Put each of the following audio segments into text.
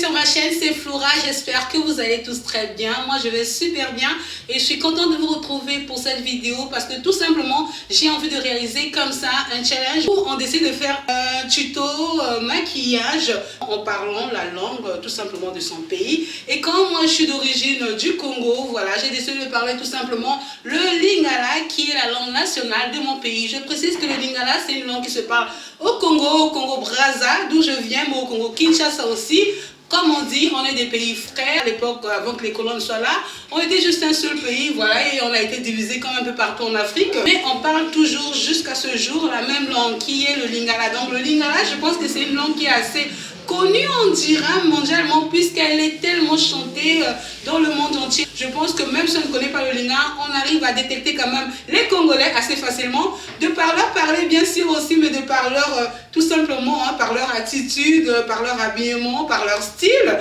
sur ma chaîne, c'est Flora. J'espère que vous allez tous très bien. Moi, je vais super bien et je suis contente de vous retrouver pour cette vidéo parce que tout simplement, j'ai envie de réaliser comme ça un challenge où on décide de faire un tuto maquillage en parlant la langue tout simplement de son pays. Et quand moi, je suis d'origine du Congo, voilà, j'ai décidé de parler tout simplement le Lingala qui est la langue nationale de mon pays. Je précise que le Lingala, c'est une langue qui se parle au Congo-Brazza, d'où je viens, mais au Congo-Kinshasa aussi. Comme on dit, on est des pays frères. À l'époque, avant que les colons soient là, on était juste un seul pays, voilà, et on a été divisé comme un peu partout en Afrique. Mais on parle toujours, jusqu'à ce jour, la même langue qui est le Lingala. Donc le Lingala, je pense que c'est une langue qui est assez connue, on dira, mondialement, puisqu'elle est tellement chantée dans le monde entier. Je pense que même si on ne connaît pas le Lingala, on arrive à détecter quand même les Congolais assez facilement, de par leur parler bien sûr aussi, mais de par leur, tout simplement, hein, par leur attitude, par leur habillement, par leur style.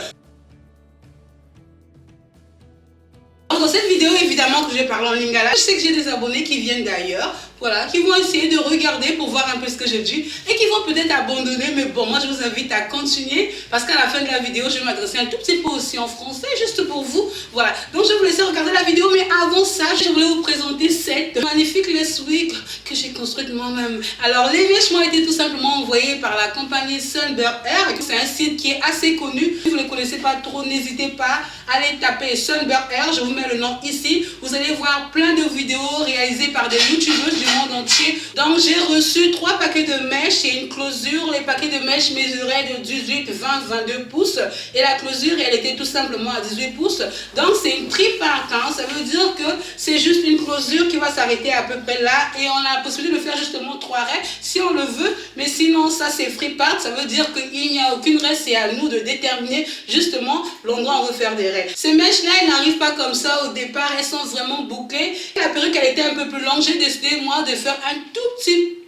Dans cette vidéo, évidemment que je vais parler en Lingala, je sais que j'ai des abonnés qui viennent d'ailleurs, voilà, qui vont essayer de regarder pour voir un peu ce que je dis et qui vont peut-être abandonner, mais bon, moi je vous invite à continuer parce qu'à la fin de la vidéo, je vais m'adresser un tout petit peu aussi en français, juste pour vous, voilà. Donc je vais vous laisser regarder la vidéo, mais avant ça, je voulais vous présenter cette magnifique lace wig que j'ai construite moi-même. Alors les mèches m'ont été tout simplement envoyées par la compagnie Sunbird Hair, c'est un site qui est assez connu. Si vous ne le connaissez pas trop, n'hésitez pas à aller taper Sunbird Hair, je vous mets le nom ici. Vous allez voir plein de vidéos réalisées par des youtubeuses du monde entier. Donc j'ai reçu 3 paquets de mèches et une closure. Les paquets de mèches mesuraient de 18, 20, 22 pouces et la closure elle était tout simplement à 18 pouces. Donc c'est une tripart, hein. Ça veut dire que c'est juste une closure qui va s'arrêter à peu près là et on a la possibilité de faire justement 3 raies si on le veut, mais sinon ça c'est free part, ça veut dire qu'il n'y a aucune raie, c'est à nous de déterminer justement l'endroit où on veut faire des raies. Ces mèches là elles n'arrivent pas comme ça au départ, elles sont vraiment bouclées. La perruque elle était un peu plus longue, j'ai décidé moi de faire un tout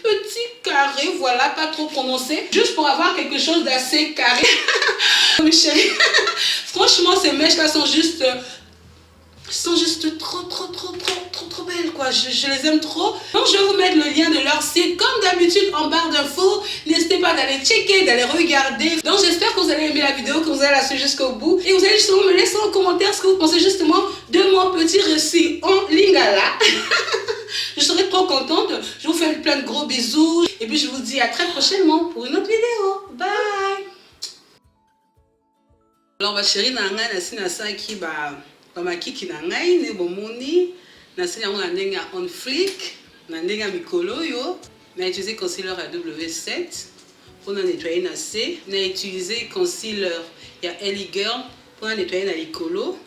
petit carré, voilà, pas trop prononcé, juste pour avoir quelque chose d'assez carré. Mes chéris, franchement ces mèches là sont juste trop belles quoi, je les aime trop. Donc je vais vous mettre le lien de leur site comme d'habitude en barre d'infos. N'hésitez pas d'aller checker, d'aller regarder. Donc j'espère que vous allez aimer la vidéo, que vous allez la suivre jusqu'au bout et vous allez justement me laisser en commentaire ce que vous pensez justement de mon petit récit en Lingala. Je serai trop contente. Je vous fais plein de gros bisous et puis je vous dis à très prochainement pour une autre vidéo. Bye. Alors ma chérie nanga nasi nasaki ba makiki na ngai ne bomoni nasi yango na ndenge on flick na ndenge mikolo yo na utiliser concealer à W7 pour nettoyer na C, na utiliser concealer ya Ellie Girl pour nettoyer na likolo.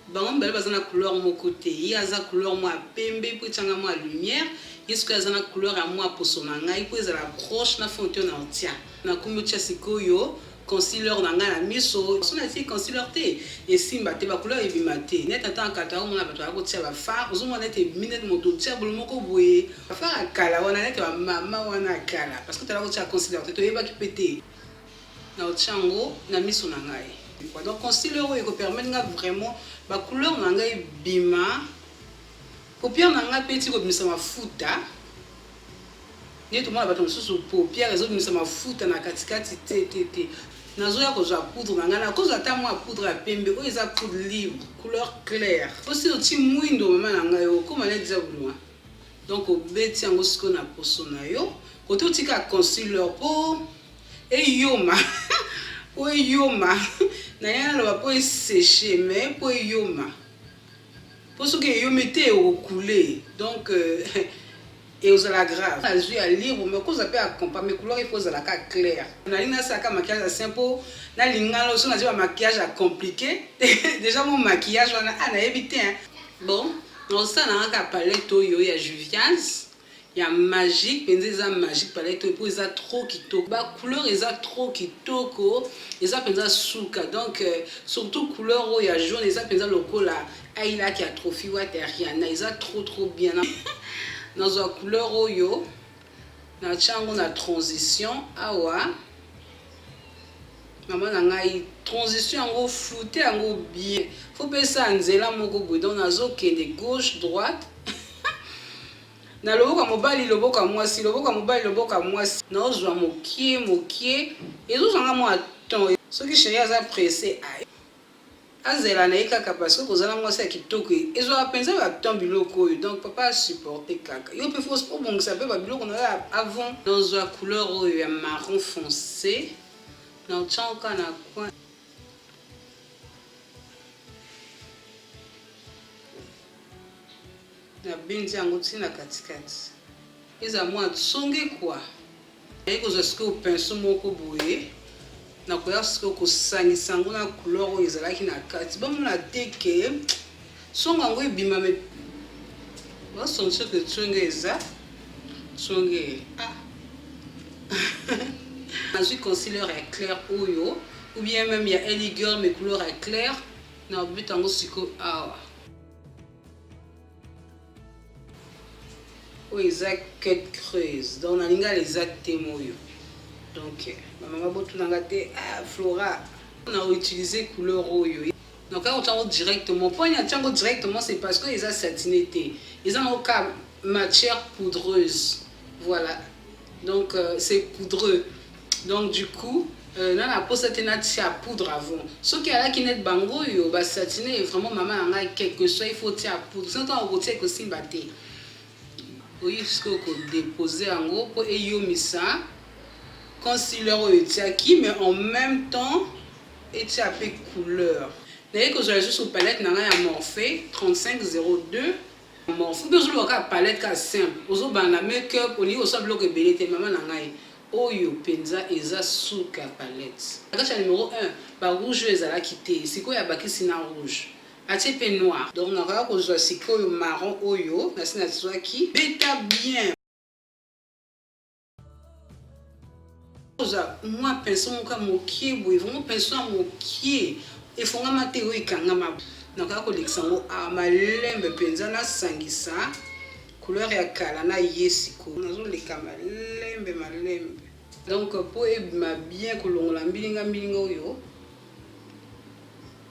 Bango belle bazana couleur mon côté, il y a za couleur moi pembe pour tanga moi lumière, est-ce que za na couleur à moi pour son ngai pour la broche na fontaine en tien. Na kumutcha sikoyo concealer nanga na miso so na ti concealer te et simba te ba couleur ebimate net ata kata o mona bato ba ko tia ba fa ozo mona te minute moto tia bolo moko boye fa kala wana net ba mama wana kala parce que tu la ko tia concealer te to yeba ki pété na ochango na miso na ngai. Donc concealer ko permettre nga vraiment ba couleur na ngai bima paupière na ngai petit ko bimisa mafuta ni tout le monde va tomber sur paupière les autres bimisa mafuta na katikati te nazoya kozwa poudre na ngai na kozwa ta moi poudre ya pembe oyo eza poudre libre couleur claire aussi oti mwindo mama na ngai o comme elle déjà bulwa donc obeti yango siko na poso na yo kote otika concealer po eyoma po eyoma na yana loba po sécher mais po eyoma pour ce que eyoma te couler donc et aux la grave la jus à libre mais cause peut accompagner couleur il faut la carte claire na lina saka maquillage simple na lingalo so na un maquillage compliqué déjà mon maquillage on a évité hein. Bon on ça na ka palette yo ya Juvia's ya magique penza magique palette pour ça trop kitoko ba couleur eza trop kitoko eza penza suka donc surtout couleur o ya jaune eza penza lokola aila qui a trophy wateriana eza trop bien. Dans la couleur oyo na chango na transition awa maman na ngai transition en flouté en bien faut pas ça nzela moko boudon nazo kende gauche droite na loboka mobali loboka mwasi na ozwa mokie ezo zanga mo temps soki chéri aza pressé azela na ye kaka parce que kozala mwasi ya kitoko ezwaka mpenza baton biloko oyo donc papa asupporte kaka yo mpe fo obongisa mpe babiloko na yo avant nozwa couleur oyo ya marron foncé na otyangoka na coin na bendi yango ntina katikati eza mwa tsonge kwa naye kozwa sikoyo pinceau moko boye nakoya sikoyo kosangisa yango na couleur oyo ezalaki na kati bamona te ke songo yango ebima me basentir ke tsonge eza tsonge nazwi concealer ya clair oyo ou bien même ya Eligirl mais couleur ya clair na obeta yango sikoyo awa oyo eza quête creuse donc nalinga eza temo oyo donc maman botunanga te Flora on a utilisé couleur oyo donc quand on tient directement point on tient directement c'est parce que eza satiné te ils ont aucun matière poudreuse voilà donc c'est poudreux donc du coup na la pose tena tia poudre avant ce qui a là qui net bango yo ba satiné vraiment maman nanga quelque chose il faut tia poudre sinon on retient que simba te oui jusqu'au déposer en gros pour eyomisa concealer oyo etiaki mais en même temps eti ape couleur naye kozala juste au palette nanga ya Morphe 3502 Morphe mpe ozoloka palette ka simple ozobanda make-up olingi osala biloko ebele te mama na ngai oyo mpenza eza suka palette akati ya numéro 1 barouge oyo ezalaki te sikoyo abakisi na rouge atie pe noir donc nakoya kozwa sikoyo marron oyo nasi nazwaki beta bien moi pinceau moko mokie boye vraiment pinceau mokie efongama te oyo ekangama nakoya kolekisa yango malembe mpenza nasangisa couleur ya kala na ye sikoyo nazoleka malembe donc po ebima bien kolongola mbilinga oyo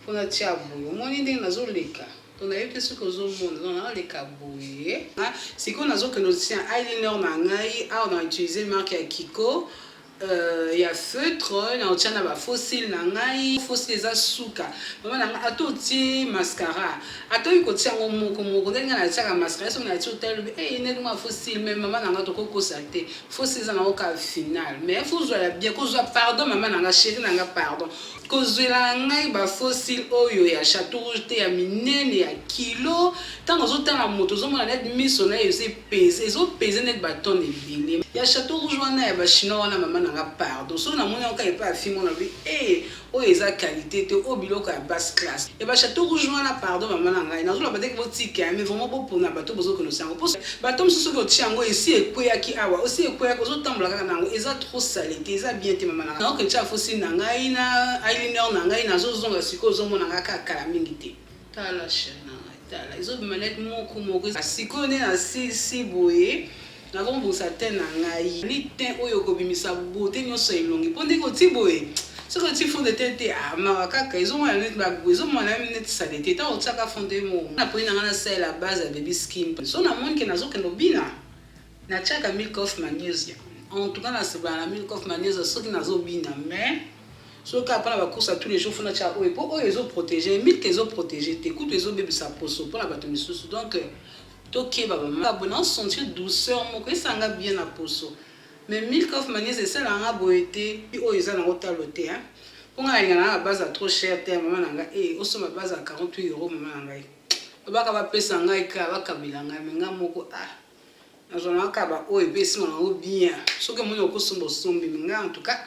mpona tia boye omoni ndenge nazoleka to nayebi te soki ozomona donc nazoleka boye sikoyo nazokende otia eyeliner na ngai awa na utilize marque ya Kiko ya feutre na otia na ba fossile na ngai fossile eza suka mama na ngai ato otie mascara ato oyi kotia yango moko ndenge na tiaka mascara soki na tia otel neti mwa fossile mais mama na ngai tokokosa te fossile eza nango ka final mais faut kozwala bien kozwa pardon mama na ngai chéri na ngai pardon kozwela ngai ba fossile oyo ya Chateau Rouge te ya minene ya kilo ntango ozotala moto ozomona neti miso na yo ezopese neti batone ebele ya Chateau Rouge wana ya bachinois wana mama na ngai pardon soki namoni oka epa ya filme wana bi oyo eza qualité te oyo biloko ya basse classe ya ba Chateau Rouge wana pardon mama na ngai nazoloba te botika mais vraiment bopona bato bozokende yango mpo bato mosusu soki otia yango esi ekweyaki awa osi ekweyaki ozotambola kaka na yango eza trop salé te eza bien te mama na ngai naoke tia fossile na ngai na eyeliner na ngai nazozonga sikoyo ozomona ngai kaka kala mingi te tala chéri na ngai tala ezobima neti moko sikoyo nde nasisi boye nakombongisa te na ngai li te oyo kobimisa bote nyonso elongi mpo ndenge oti boye soki oti fond de teint te mawa kaka ezomona neti bagbo ezomona neti sale te ntango otiaka fond de mo naponi na ngai nasalela base ya baby skin so namoni ke nazokende obina natiaka milk of magnesia en tout cas nasebala na milk of magnesia soki nazobina mais soki apana bacourse tous les jours fona tia oyo mpo oyo ezoprotege milk ezoprotege te kutu ezobebisa poso mpona bato misusu donc tokeba bamama bona sentir douceur moko esanga bien na poso mais milk of magnesia esalanga boye te mpi oyo eza nango talo te mponga nalinga na base ya trop cher te mama na ngai osoma base ya 48 euro mama na ngai babaka bapesa ngai ka bakabela ngai me ngai moko nazwanaka kaba oyo mpe esima nango bien soki omoni okosomba osombi me ngai en tout cas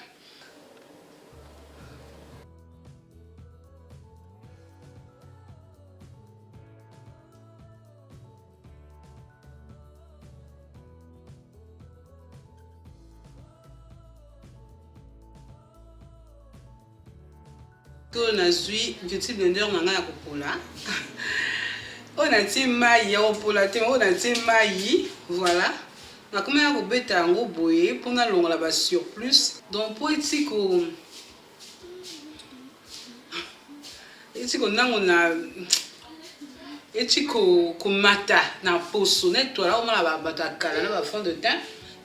que nazwi beauty blender na ngai ya kopola oyo natie mai ya kopola te oyo natie mai voilà nakomi ya kobeta yango boye mpo nalongola ba surplus donc mpo eti konango na eti komata na poso netwala omona bato ya kala na bafond de teint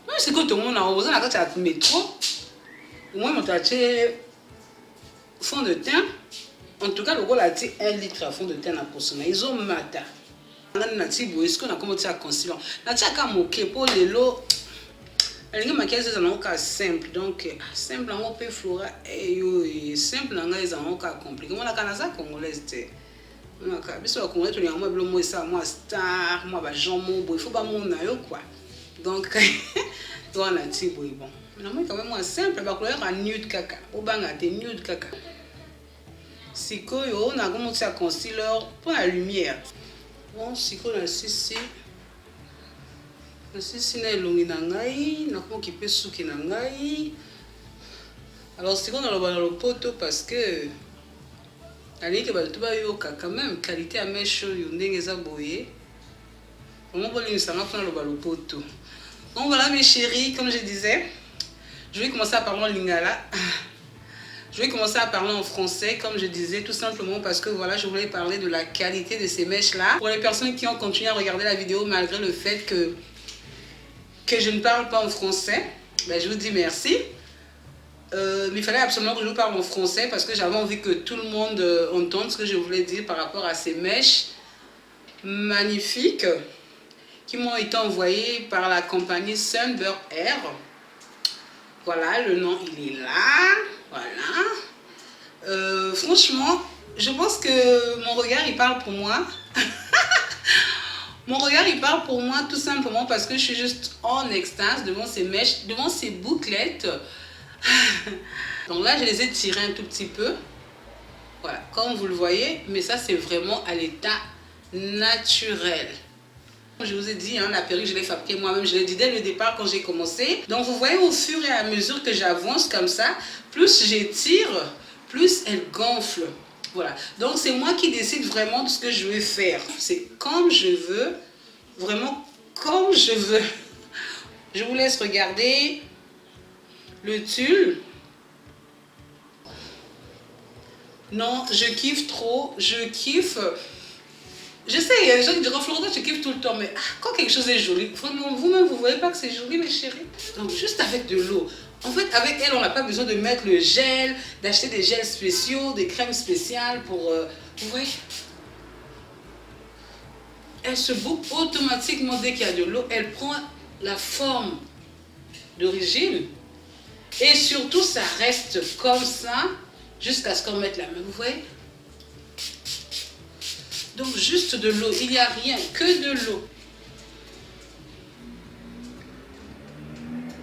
même sikoyo tomona oza na kati ya métro omoi moto atie fond de teint. En tout cas, le rôle a dit 1 litre à fond de teint à consommer. Ils ont matin. Est-ce qu'on a commencé à concealer? Nataka moqué pour les lots. Les maquillages sont simple. Donc, simple, on peut flora. Et simple, ils sont compliqué. Moi, la Canada congolaise, biso congolais, tu as moi, ça, moi, star, moi, Jean Mobo, il faut pas mon aïe, quoi. Donc, toi, on a dit, bon. Mais moi, quand même, moi, simple, la couleur à nude caca. Au banga, t'es nude caca. Si on a commencé à concealer pour la lumière. Bon, si on a ici. Si na elongi na ngai na ko ki pe suki na ngai. Alors c'est qu'on a le poto parce que allez que ba tout ba yo quand même qualité à mèche yo ndenge za boye. On va aller ça na le poto. Donc voilà mes chéris, comme je disais, je vais commencer à parler en lingala. Je vais commencer à parler en français, comme je disais, tout simplement parce que voilà, je voulais parler de la qualité de ces mèches-là. Pour les personnes qui ont continué à regarder la vidéo malgré le fait que je ne parle pas en français, ben, je vous dis merci. Mais il fallait absolument que je vous parle en français parce que j'avais envie que tout le monde entende ce que je voulais dire par rapport à ces mèches magnifiques qui m'ont été envoyées par la compagnie Sunburn Air. Voilà, le nom il est là. Voilà. Franchement, je pense que mon regard il parle pour moi. Mon regard il parle pour moi tout simplement parce que je suis juste en extase devant ces mèches, devant ces bouclettes. Donc là je les ai tirées un tout petit peu. Voilà, comme vous le voyez, mais ça c'est vraiment à l'état naturel. Je vous ai dit, hein, la perruque je l'ai fabriquée moi-même, je l'ai dit dès le départ quand j'ai commencé. Donc vous voyez au fur et à mesure que j'avance comme ça, plus j'étire, plus elle gonfle. Voilà, donc c'est moi qui décide vraiment de ce que je vais faire. C'est comme je veux, vraiment comme je veux. Je vous laisse regarder le tulle. Non, je kiffe trop, je kiffe. Je sais, il y a des gens qui diront, Florida, tu kiffes tout le temps, mais quand quelque chose est joli, vraiment, vous-même, vous ne voyez pas que c'est joli, mes chéris. Donc, juste avec de l'eau. En fait, avec elle, on n'a pas besoin de mettre le gel, d'acheter des gels spéciaux, des crèmes spéciales pour... vous voyez? Elle se boucle automatiquement dès qu'il y a de l'eau. Elle prend la forme d'origine. Et surtout, ça reste comme ça jusqu'à ce qu'on mette la main. Vous voyez? Donc, juste de l'eau. Il n'y a rien, que de l'eau.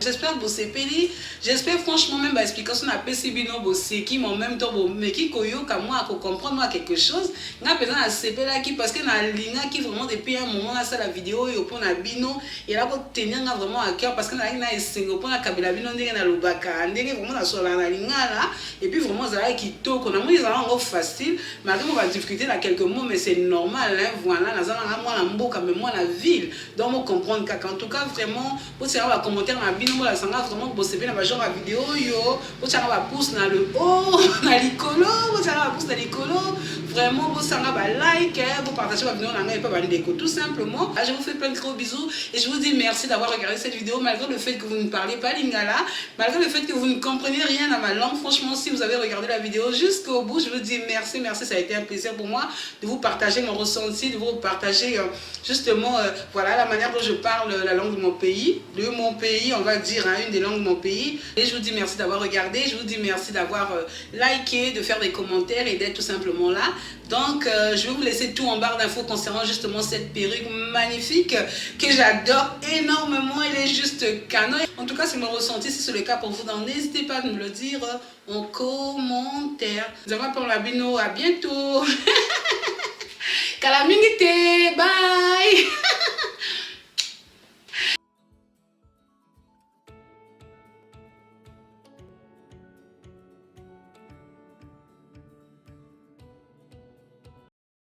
J'espère que vous avez j'espère franchement même l'explication de la PCBino bossé qui en même temps mais qui koyo comme moi pour comprendre quelque chose. N'a besoin de CP là qui parce que na linga qui vraiment depuis un moment là ça la vidéo et pour na bino et là pour tenir vraiment à cœur parce que na esengo pour na kabila bino ndenge na lobaka ndenge vraiment na sola na linga là et puis vraiment ça qui to qu'on a moi ils ont facile malgré on va difficulté là quelques mots mais c'est normal hein voilà na zana moi na mboka mais moi la ville donc on comprendre en tout cas vraiment pour savoir la commentaire na bino la sanga vraiment bosser bien la genre vidéo yo pour ça va pouce na le haut na likolo pour ça va pouce na likolo vraiment pour ça va like vous partagez la vidéo na et pas déco tout simplement. Je vous fais plein de gros bisous et je vous dis merci d'avoir regardé cette vidéo malgré le fait que vous ne parlez pas lingala, malgré le fait que vous ne comprenez rien à ma langue. Franchement, si vous avez regardé la vidéo jusqu'au bout, je vous dis merci, ça a été un plaisir pour moi de vous partager mon ressenti, de vous partager justement voilà la manière dont je parle la langue de mon pays, on va dire hein, une des langues de mon pays. Et je vous dis merci d'avoir regardé, je vous dis merci d'avoir liké, de faire des commentaires et d'être tout simplement là. Donc je vais vous laisser tout en barre d'infos concernant justement cette perruque magnifique que j'adore énormément. Elle est juste canon. En tout cas, c'est mon ressenti. Si c'est le cas pour vous, n'hésitez pas à me le dire en commentaire. Nous allons pour la bino. À bientôt. Calamité. Bye.